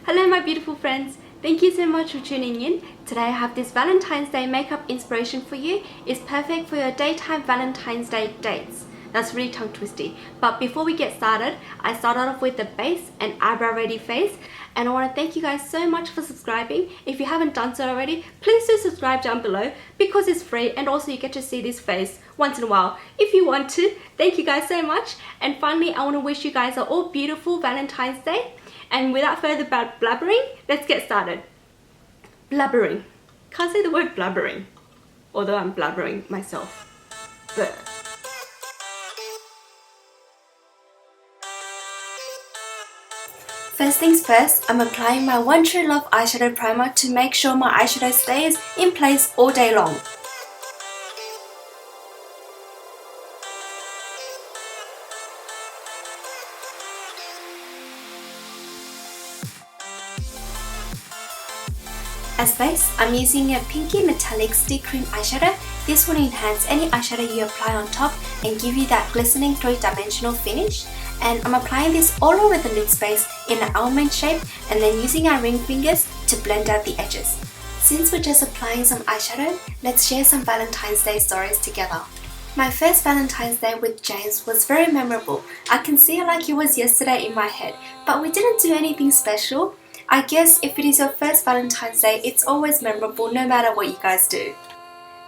Hello my beautiful friends, thank you so much for tuning in. Today I have this Valentine's Day makeup inspiration for you. It's perfect for your daytime Valentine's Day dates. That's really tongue twisty. But before we get started, I started off with the base and eyebrow ready face. And I want to thank you guys so much for subscribing. If you haven't done so already, please do subscribe down below because it's free and also you get to see this face once in a while if you want to. Thank you guys so much. And finally, I want to wish you guys an all beautiful Valentine's Day. And without further blabbering, let's get started. Blabbering. Can't say the word blabbering, although I'm blabbering myself. But first things first, I'm applying my One True Love eyeshadow primer to make sure my eyeshadow stays in place all day long. As base, I'm using a pinky metallic stick cream eyeshadow. This will enhance any eyeshadow you apply on top and give you that glistening three-dimensional finish. And I'm applying this all over the lid space in an almond shape and then using our ring fingers to blend out the edges. Since we're just applying some eyeshadow, let's share some Valentine's Day stories together. My first Valentine's Day with James was very memorable. I can see it like it was yesterday in my head, but we didn't do anything special. I guess if it is your first Valentine's Day, it's always memorable no matter what you guys do.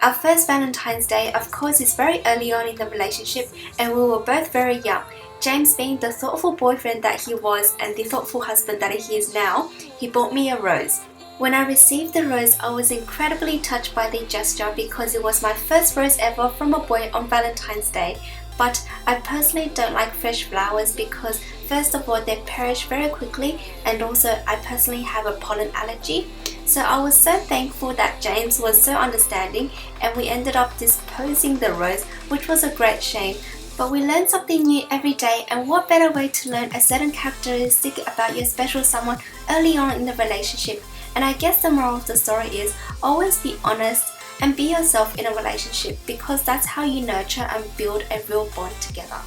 Our first Valentine's Day, of course, is very early on in the relationship and we were both very young. James, being the thoughtful boyfriend that he was and the thoughtful husband that he is now, he bought me a rose. When I received the rose, I was incredibly touched by the gesture because it was my first rose ever from a boy on Valentine's Day. But I personally don't like fresh flowers because first of all they perish very quickly and also I personally have a pollen allergy. So I was so thankful that James was so understanding and we ended up disposing the rose, which was a great shame. But we learn something new every day, and what better way to learn a certain characteristic about your special someone early on in the relationship. And I guess the moral of the story is always be honest and be yourself in a relationship because that's how you nurture and build a real bond together.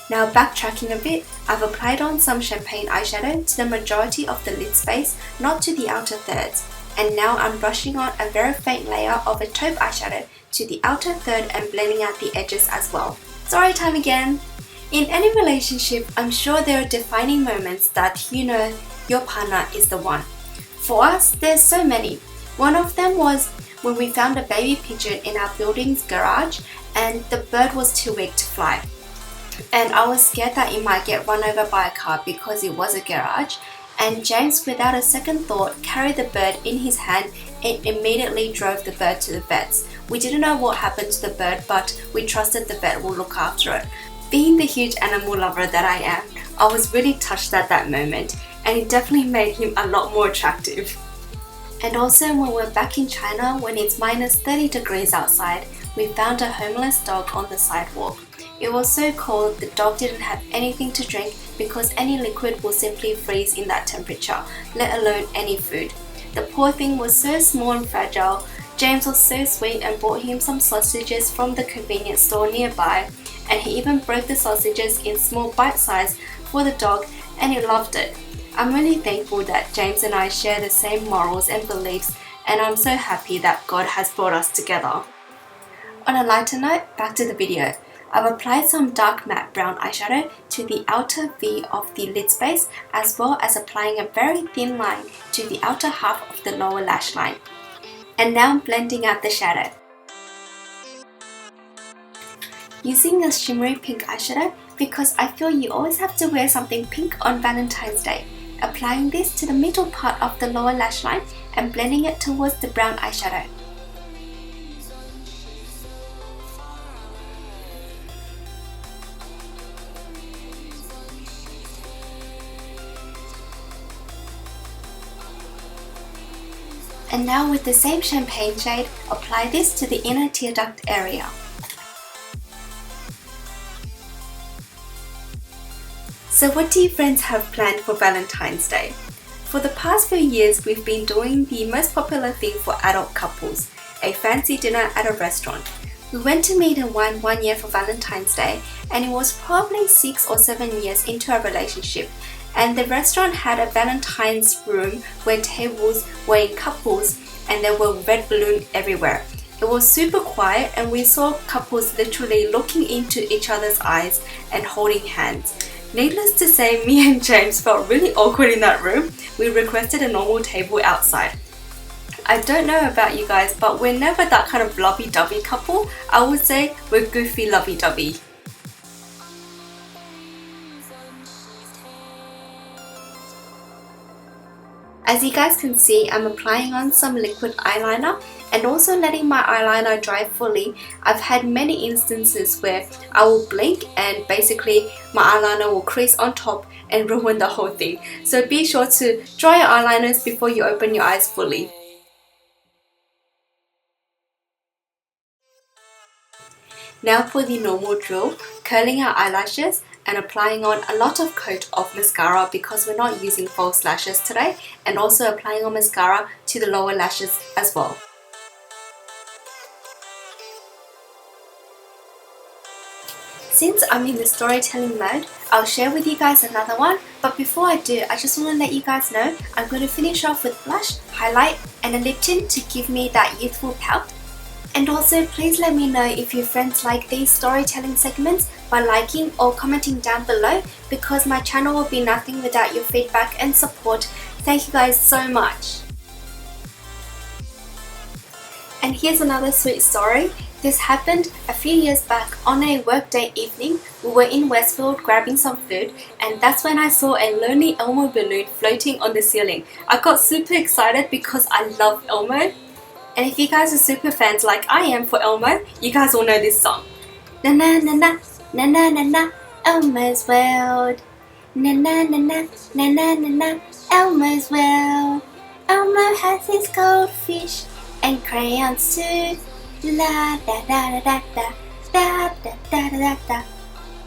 Now backtracking a bit, I've applied on some champagne eyeshadow to the majority of the lid space, not to the outer thirds. And now I'm brushing on a very faint layer of a taupe eyeshadow to the outer third and blending out the edges as well. Story time again! In any relationship, I'm sure there are defining moments that you know your partner is the one. For us, there's so many. One of them was when we found a baby pigeon in our building's garage and the bird was too weak to fly. And I was scared that it might get run over by a car because it was a garage. And James, without a second thought, carried the bird in his hand and immediately drove the bird to the vets. We didn't know what happened to the bird, but we trusted the vet will look after it. Being the huge animal lover that I am, I was really touched at that moment, and it definitely made him a lot more attractive. And also when we're back in China, when it's minus 30 degrees outside, we found a homeless dog on the sidewalk. It was so cold, the dog didn't have anything to drink because any liquid will simply freeze in that temperature, let alone any food. The poor thing was so small and fragile. James was so sweet and bought him some sausages from the convenience store nearby, and he even broke the sausages in small bite size for the dog and he loved it. I'm really thankful that James and I share the same morals and beliefs, and I'm so happy that God has brought us together. On a lighter note, back to the video. I've applied some dark matte brown eyeshadow to the outer V of the lid space, as well as applying a very thin line to the outer half of the lower lash line. And now I'm blending out the shadow. Using a shimmery pink eyeshadow because I feel you always have to wear something pink on Valentine's Day. Applying this to the middle part of the lower lash line and blending it towards the brown eyeshadow. And now with the same champagne shade, apply this to the inner tear duct area. So what do you friends have planned for Valentine's Day? For the past few years, we've been doing the most popular thing for adult couples, a fancy dinner at a restaurant. We went to meet and wine 1 year for Valentine's Day, and it was probably 6 or 7 years into our relationship, and the restaurant had a Valentine's room where tables were in couples and there were red balloons everywhere. It was super quiet and we saw couples literally looking into each other's eyes and holding hands. Needless to say, me and James felt really awkward in that room. We requested a normal table outside. I don't know about you guys, but we're never that kind of lovey-dovey couple. I would say we're goofy lovey-dovey. As you guys can see, I'm applying on some liquid eyeliner and also letting my eyeliner dry fully. I've had many instances where I will blink and basically my eyeliner will crease on top and ruin the whole thing. So be sure to dry your eyeliners before you open your eyes fully. Now for the normal drill, curling our eyelashes and applying on a lot of coat of mascara because we're not using false lashes today, and also applying on mascara to the lower lashes as well. Since I'm in the storytelling mode, I'll share with you guys another one, but before I do, I just want to let you guys know I'm going to finish off with blush, highlight and a lip tint to give me that youthful pout. And also, please let me know if your friends like these storytelling segments by liking or commenting down below, because my channel will be nothing without your feedback and support. Thank you guys so much. And here's another sweet story. This happened a few years back on a workday evening. We were in Westfield grabbing some food, and that's when I saw a lonely Elmo balloon floating on the ceiling. I got super excited because I love Elmo. And if you guys are super fans like I am for Elmo, you guys will know this song. Na na na na, na na na na, Elmo's world. Na na na na, na na na na, Elmo's world. Elmo has his goldfish and crayons too. La da da da da da da da da da da.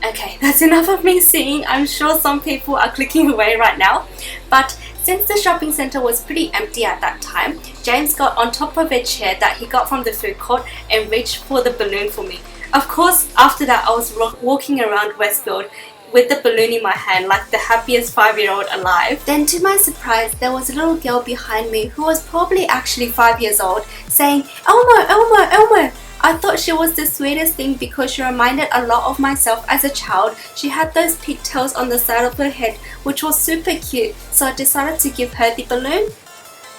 Okay, that's enough of me singing. I'm sure some people are clicking away right now. But since the shopping centre was pretty empty at that time, James got on top of a chair that he got from the food court and reached for the balloon for me. Of course, after that I was walking around Westfield with the balloon in my hand like the happiest 5-year-old alive. Then to my surprise, there was a little girl behind me who was probably actually 5 years old saying, "Elmo, Elmo, Elmo." I thought she was the sweetest thing because she reminded a lot of myself as a child. She had those pigtails on the side of her head, which was super cute, so I decided to give her the balloon.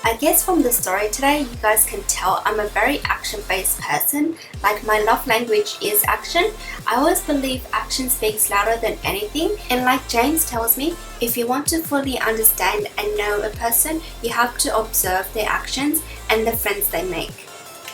I guess from the story today, you guys can tell I'm a very action-based person. Like, my love language is action. I always believe action speaks louder than anything, and like James tells me, if you want to fully understand and know a person, you have to observe their actions and the friends they make.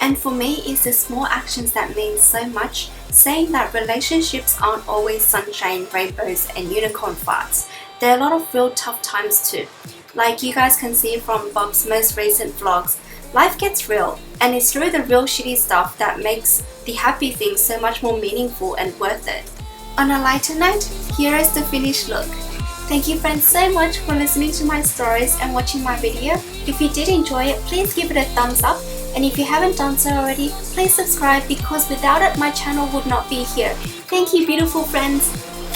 And for me, it's the small actions that mean so much, saying that relationships aren't always sunshine, rainbows and unicorn farts. There are a lot of real tough times too. Like you guys can see from Bob's most recent vlogs, life gets real, and it's through the real shitty stuff that makes the happy things so much more meaningful and worth it. On a lighter note, here is the finished look. Thank you friends so much for listening to my stories and watching my video. If you did enjoy it, please give it a thumbs up. And if you haven't done so already, please subscribe, because without it my channel would not be here. Thank you beautiful friends.